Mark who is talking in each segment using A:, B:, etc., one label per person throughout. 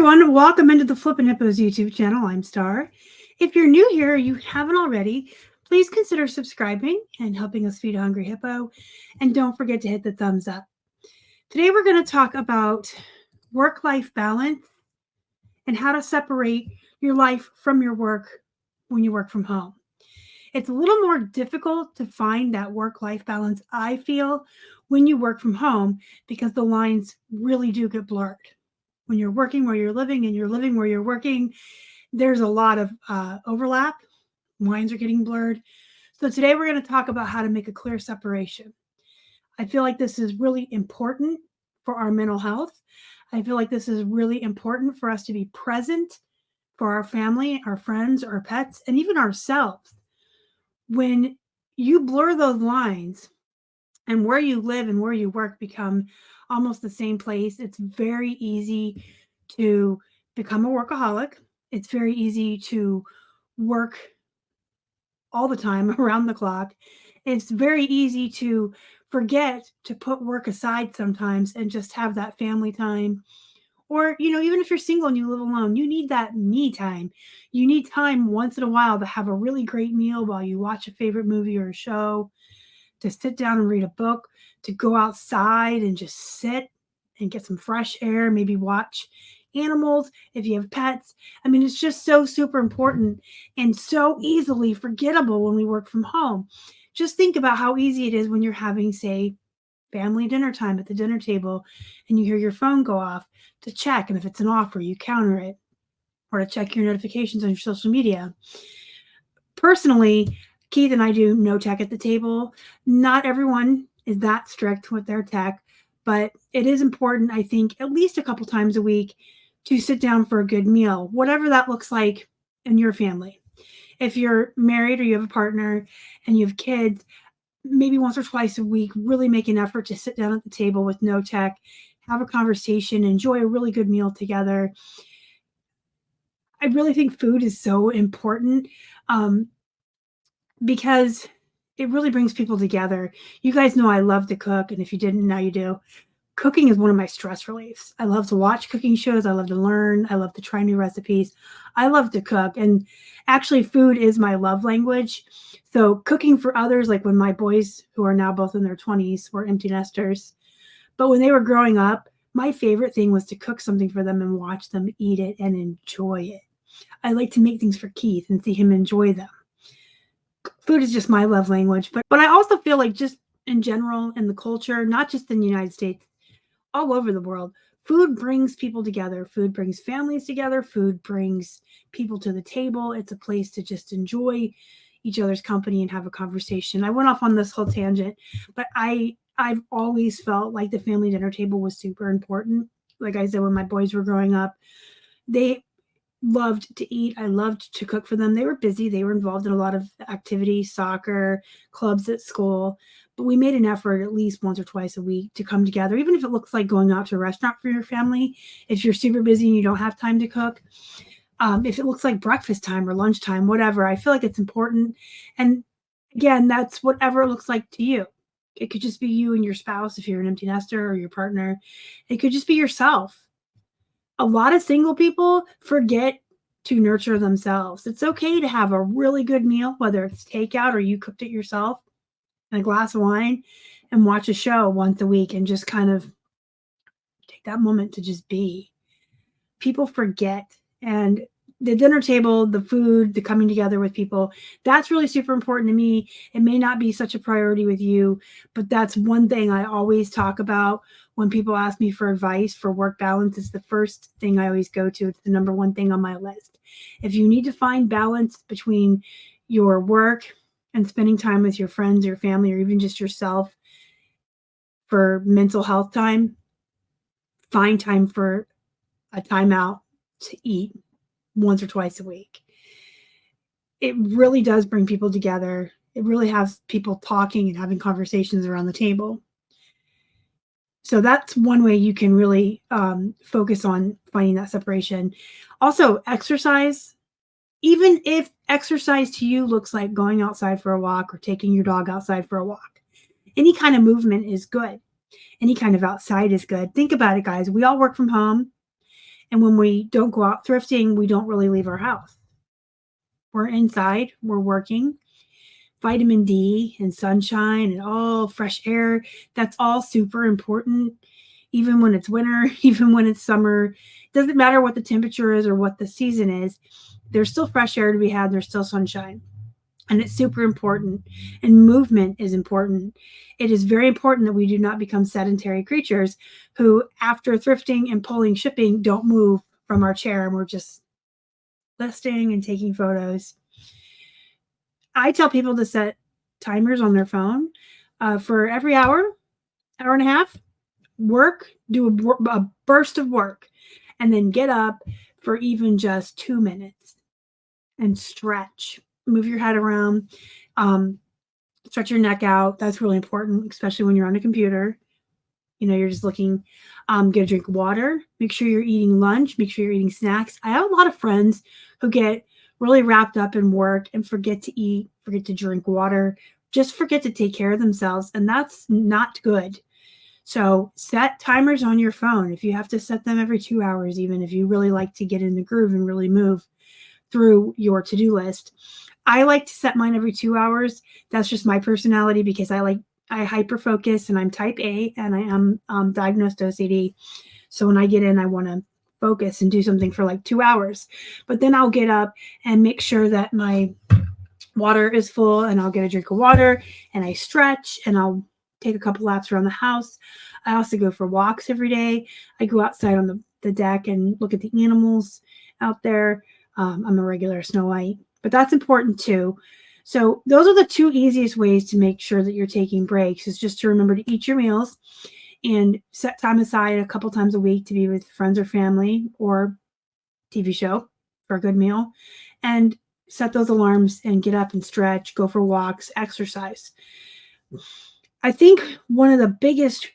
A: everyone, welcome into the Flippin' Hippos YouTube channel. I'm Star. If you're new here or you haven't already, please consider subscribing and helping us feed a hungry hippo. And don't forget to hit the thumbs up. Today we're going to talk about work-life balance and how to separate your life from your work when you work from home. It's a little more difficult to find that work-life balance, I feel, when you work from home because the lines really do get blurred. When you're working where you're living and you're living where you're working, there's a lot of overlap. Lines are getting blurred. So today we're going to talk about how to make a clear separation. I feel like this is really important for our mental health. I feel like this is really important for us to be present for our family, our friends, our pets, and even ourselves. When you blur those lines and where you live and where you work become almost the same place, it's very easy to become a workaholic. It's very easy to work all the time around the clock. It's very easy to forget to put work aside sometimes and just have that family time. Or, even if you're single and you live alone, you need that me time. You need time once in a while to have a really great meal while you watch a favorite movie or a show, to sit down and read a book, to go outside and just sit and get some fresh air, maybe watch animals if you have pets. I mean, it's just so super important and so easily forgettable when we work from home. Just think about how easy it is when you're having, say, family dinner time at the dinner table and you hear your phone go off to check, and if it's an offer, you counter it, or to check your notifications on your social media. Personally, Keith and I do no tech at the table. Not everyone is that strict with their tech, but it is important, I think, at least a couple times a week to sit down for a good meal, whatever that looks like in your family. If you're married or you have a partner and you have kids, maybe once or twice a week, really make an effort to sit down at the table with no tech, have a conversation, enjoy a really good meal together. I really think food is so important. Because it really brings people together. You guys know I love to cook, and if you didn't, now you do. Cooking is one of my stress reliefs. I love to watch cooking shows. I love to learn. I love to try new recipes. I love to cook, and actually food is my love language. So cooking for others, like when my boys, who are now both in their 20s, were empty nesters, but when they were growing up, my favorite thing was to cook something for them and watch them eat it and enjoy it. I like to make things for Keith and see him enjoy them. Food is just my love language, but I also feel like just in general in the culture, not just in the United States, all over the world, food brings people together. Food brings families together. Food brings people to the table. It's a place to just enjoy each other's company and have a conversation. I went off on this whole tangent, but I've always felt like the family dinner table was super important. Like I said, when my boys were growing up, they loved to eat. I loved to cook for them. They were busy. They were involved in a lot of activities, soccer, clubs at school. But we made an effort at least once or twice a week to come together, even if it looks like going out to a restaurant for your family. If you're super busy and you don't have time to cook, if it looks like breakfast time or lunchtime, whatever, I feel like it's important. And again, that's whatever it looks like to you. It could just be you and your spouse if you're an empty nester, or your partner. It could just be yourself. A lot of single people forget to nurture themselves. It's okay to have a really good meal, whether it's takeout or you cooked it yourself, and a glass of wine, and watch a show once a week and just kind of take that moment to just be. People forget. And the dinner table, the food, the coming together with people, that's really super important to me. It may not be such a priority with you, but that's one thing I always talk about when people ask me for advice for work balance. It's the first thing I always go to. It's the number one thing on my list. If you need to find balance between your work and spending time with your friends, your family, or even just yourself for mental health time, find time for a timeout to eat once or twice a week. It really does bring people together. It really has people talking and having conversations around the table. So that's one way you can really focus on finding that separation. Also, exercise. Even if exercise to you looks like going outside for a walk or taking your dog outside for a walk, any kind of movement is good. Any kind of outside is good. Think about it, guys. We all work from home, And when we don't go out thrifting, we don't really leave our house. We're inside, we're working. Vitamin D and sunshine and all fresh air, that's all super important. Even when it's winter, even when it's summer, it doesn't matter what the temperature is or what the season is. There's still fresh air to be had. There's still sunshine. And it's super important. And movement is important. It is very important that we do not become sedentary creatures who, after thrifting and pulling shipping, don't move from our chair and we're just listing and taking photos. I tell people to set timers on their phone for every hour and a half, work, do a burst of work, and then get up for even just 2 minutes and stretch. Move your head around, stretch your neck out. That's really important, especially when you're on a computer. You know, you're just looking, get a drink of water. Make sure you're eating lunch. Make sure you're eating snacks. I have a lot of friends who get really wrapped up in work and forget to eat, forget to drink water, just forget to take care of themselves. And that's not good. So set timers on your phone. If you have to set them every 2 hours, even if you really like to get in the groove and really move through your to-do list. I like to set mine every 2 hours. That's just my personality because I hyper focus and I'm type A and I am diagnosed OCD. So when I get in, I want to focus and do something for like 2 hours. But then I'll get up and make sure that my water is full and I'll get a drink of water and I stretch and I'll take a couple laps around the house. I also go for walks every day. I go outside on the deck and look at the animals out there. I'm a regular Snow White, but that's important too. So those are the two easiest ways to make sure that you're taking breaks, is just to remember to eat your meals and set time aside a couple times a week to be with friends or family or TV show for a good meal, and set those alarms and get up and stretch, go for walks, exercise. I think one of the biggest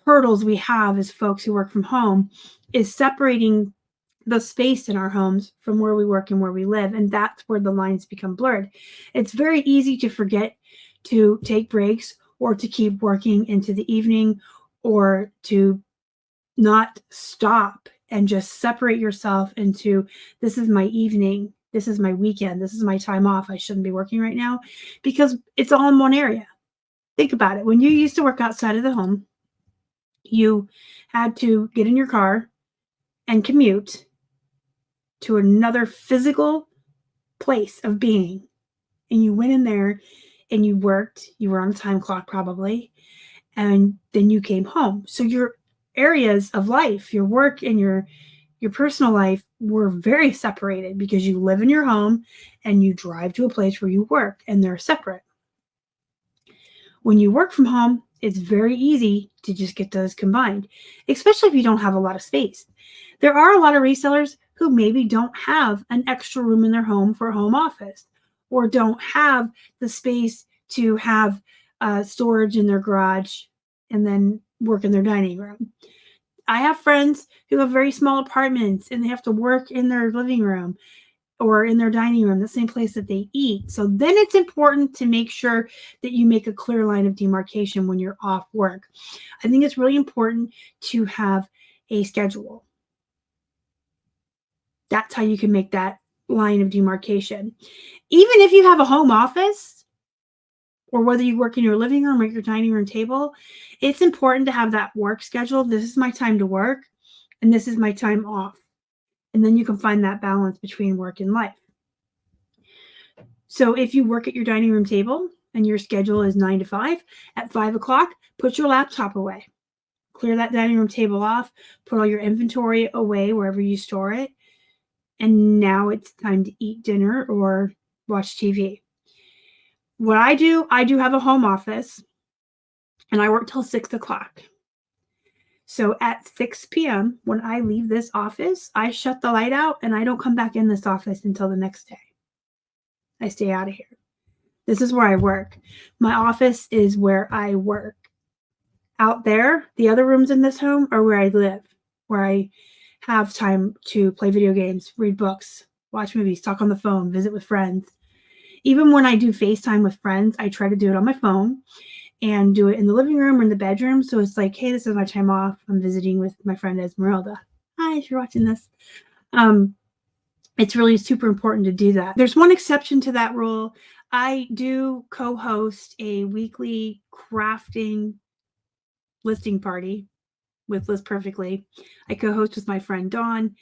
A: hurdles we have as folks who work from home is separating the space in our homes from where we work and where we live. And that's where the lines become blurred. It's very easy to forget to take breaks or to keep working into the evening or to not stop and just separate yourself into, this is my evening, this is my weekend, this is my time off, I shouldn't be working right now, because it's all in one area. Think about it. When you used to work outside of the home, you had to get in your car and commute to another physical place of being. And you went in there and you worked. You were on a time clock probably. And then you came home. So your areas of life, your work and your personal life were very separated because you live in your home and you drive to a place where you work and they're separate. When you work from home, it's very easy to just get those combined, especially if you don't have a lot of space. There are a lot of resellers who maybe don't have an extra room in their home for a home office, or don't have the space to have storage in their garage and then work in their dining room. I have friends who have very small apartments and they have to work in their living room or in their dining room, the same place that they eat. So then it's important to make sure that you make a clear line of demarcation when you're off work. I think it's really important to have a schedule. That's how you can make that line of demarcation. Even if you have a home office, or whether you work in your living room or your dining room table, it's important to have that work schedule. This is my time to work, and this is my time off. And then you can find that balance between work and life. So if you work at your dining room table and your schedule is 9 to 5, at 5 o'clock, put your laptop away. Clear that dining room table off, put all your inventory away wherever you store it. And now it's time to eat dinner or watch TV. What I do have a home office and I work till 6 o'clock. So at 6 p.m., when I leave this office, I shut the light out and I don't come back in this office until the next day. I stay out of here. This is where I work. My office is where I work. Out there, the other rooms in this home are where I live, where I have time to play video games, read books, watch movies, talk on the phone, visit with friends. Even when I do FaceTime with friends, I try to do it on my phone and do it in the living room or in the bedroom. So it's like, hey, this is my time off. I'm visiting with my friend Esmeralda. hi, if you're watching this. It's really super important to do that. There's one exception to that rule. I do co-host a weekly crafting listing party with List Perfectly. I co-host with my friend Dawn.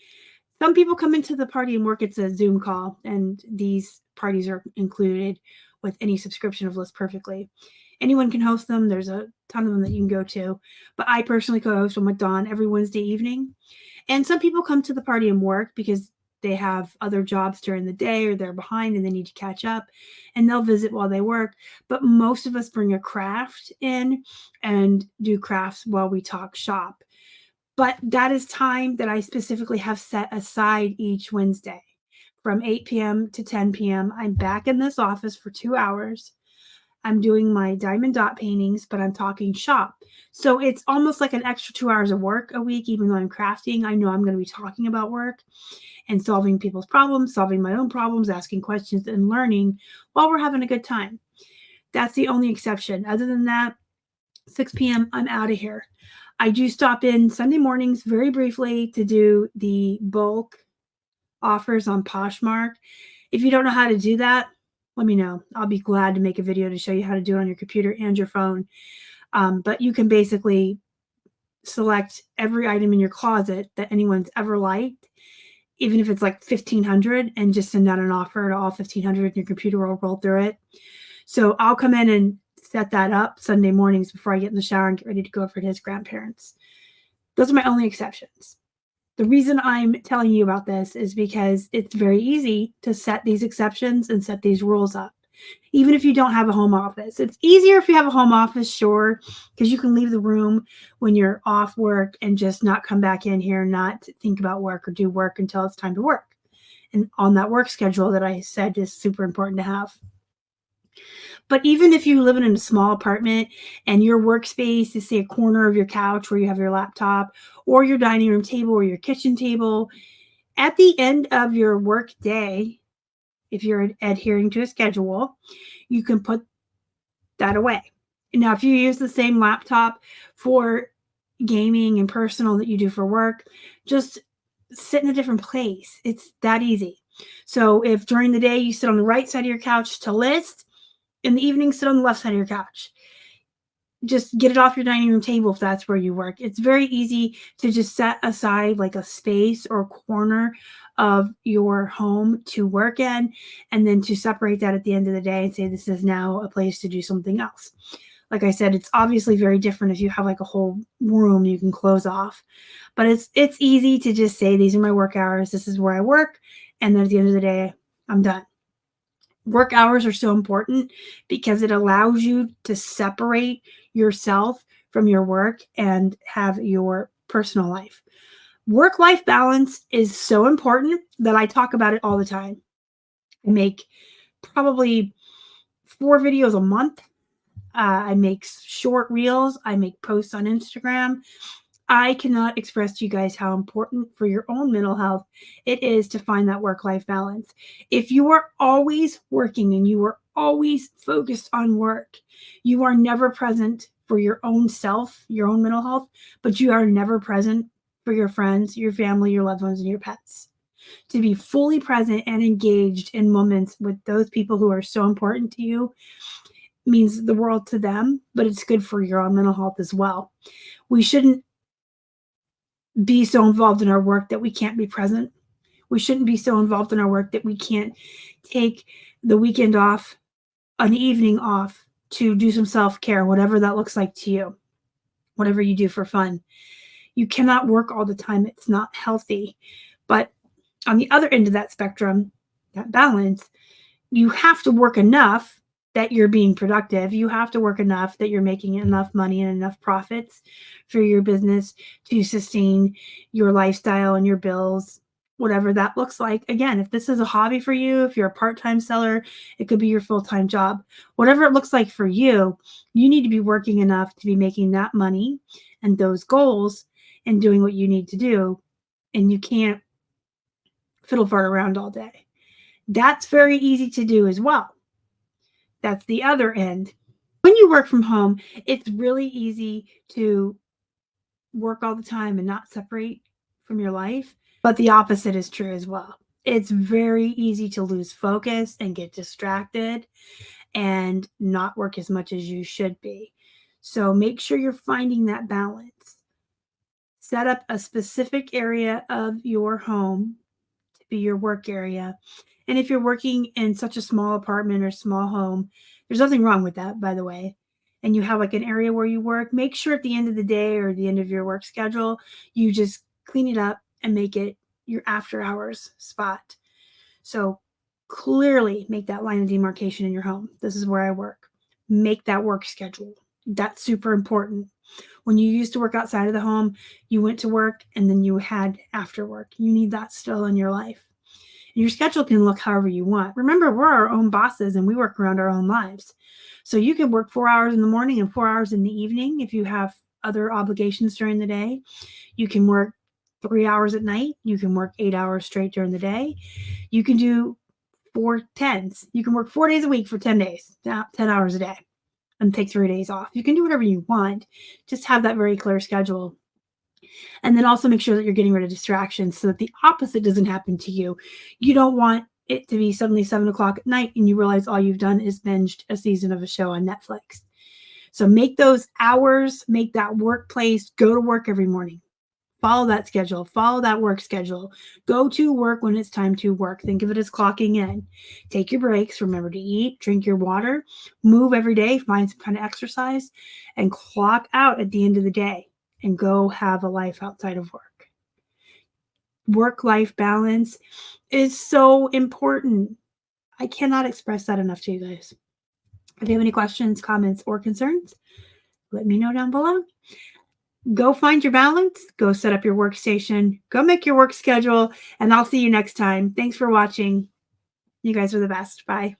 A: Some people come into the party and work. It's a Zoom call, and these parties are included with any subscription of List Perfectly. Anyone can host them. There's a ton of them that you can go to. But I personally co-host them with Dawn every Wednesday evening. And some people come to the party and work because they have other jobs during the day or they're behind and they need to catch up, and they'll visit while they work. But most of us bring a craft in and do crafts while we talk shop. But that is time that I specifically have set aside each Wednesday from 8 p.m. to 10 p.m. I'm back in this office for 2 hours. I'm doing my diamond dot paintings, but I'm talking shop. So it's almost like an extra 2 hours of work a week, even though I'm crafting. I know I'm going to be talking about work and solving people's problems, solving my own problems, asking questions, and learning while we're having a good time. That's the only exception. Other than that, 6 p.m., I'm out of here. I do stop in Sunday mornings very briefly to do the bulk offers on Poshmark. If you don't know how to do that, let me know. I'll be glad to make a video to show you how to do it on your computer and your phone. But you can basically select every item in your closet that anyone's ever liked, even if it's like 1,500, and just send out an offer to all 1,500 and your computer will roll through it. So I'll come in and set that up Sunday mornings before I get in the shower and get ready to go over to his grandparents. Those are my only exceptions. The reason I'm telling you about this is because it's very easy to set these exceptions and set these rules up, even if you don't have a home office. It's easier if you have a home office, sure, because you can leave the room when you're off work and just not come back in here, not think about work or do work until it's time to work. And on that work schedule that I said is super important to have. But even if you live in a small apartment and your workspace is, say, a corner of your couch where you have your laptop or your dining room table or your kitchen table, at the end of your work day, if you're adhering to a schedule, you can put that away. Now, if you use the same laptop for gaming and personal that you do for work, just sit in a different place. It's that easy. So if during the day you sit on the right side of your couch to list, in the evening, sit on the left side of your couch. Just get it off your dining room table if that's where you work. It's very easy to just set aside like a space or corner of your home to work in, and then to separate that at the end of the day and say, this is now a place to do something else. Like I said, it's obviously very different if you have like a whole room you can close off. But it's easy to just say, these are my work hours. This is where I work. And then at the end of the day, I'm done. Work hours are so important because it allows you to separate yourself from your work and have your personal life. Work-life balance is so important that I talk about it all the time. I make probably 4 videos a month. I make short reels. I make posts on Instagram. I cannot express to you guys how important for your own mental health it is to find that work-life balance. If you are always working and you are always focused on work, you are never present for your own self, your own mental health, but you are never present for your friends, your family, your loved ones, and your pets. To be fully present and engaged in moments with those people who are so important to you means the world to them, but it's good for your own mental health as well. We shouldn't be so involved in our work that we can't be present. We shouldn't be so involved in our work that we can't take the weekend off, an evening off to do some self-care, whatever that looks like to you, whatever you do for fun. You cannot work all the time. It's not healthy. But on the other end of that spectrum, that balance, you have to work enough that you're being productive. You have to work enough that you're making enough money and enough profits for your business to sustain your lifestyle and your bills, whatever that looks like. Again, if this is a hobby for you, if you're a part-time seller, it could be your full-time job. Whatever it looks like for you, you need to be working enough to be making that money and those goals and doing what you need to do. And you can't fiddle fart around all day. That's very easy to do as well. That's the other end. When you work from home, it's really easy to work all the time and not separate from your life, but the opposite is true as well. It's very easy to lose focus and get distracted and not work as much as you should be. So make sure you're finding that balance. Set up a specific area of your home to be your work area. And if you're working in such a small apartment or small home, there's nothing wrong with that, by the way. And you have like an area where you work, make sure at the end of the day or the end of your work schedule, you just clean it up and make it your after hours spot. So clearly make that line of demarcation in your home. This is where I work. Make that work schedule. That's super important. When you used to work outside of the home, you went to work and then you had after work. You need that still in your life. And your schedule can look however you want. Remember, we're our own bosses and we work around our own lives. So you can work 4 hours in the morning and 4 hours in the evening if you have other obligations during the day. You can work 3 hours at night. You can work 8 hours straight during the day. You can do 4 tens. You can work 4 days a week for 10 days, 10 hours a day, and take 3 days off. You can do whatever you want. Just have that very clear schedule. And then also make sure that you're getting rid of distractions so that the opposite doesn't happen to you. You don't want it to be suddenly 7 o'clock at night and you realize all you've done is binged a season of a show on Netflix. So make those hours, make that workplace, go to work every morning. Follow that schedule. Follow that work schedule. Go to work when it's time to work. Think of it as clocking in. Take your breaks. Remember to eat, drink your water, move every day, find some kind of exercise, and clock out at the end of the day and go have a life outside of work. Work-life balance is so important. I cannot express that enough to you guys. If you have any questions, comments, or concerns, let me know down below. Go find your balance, go set up your workstation, go make your work schedule, and I'll see you next time. Thanks for watching. You guys are the best. Bye.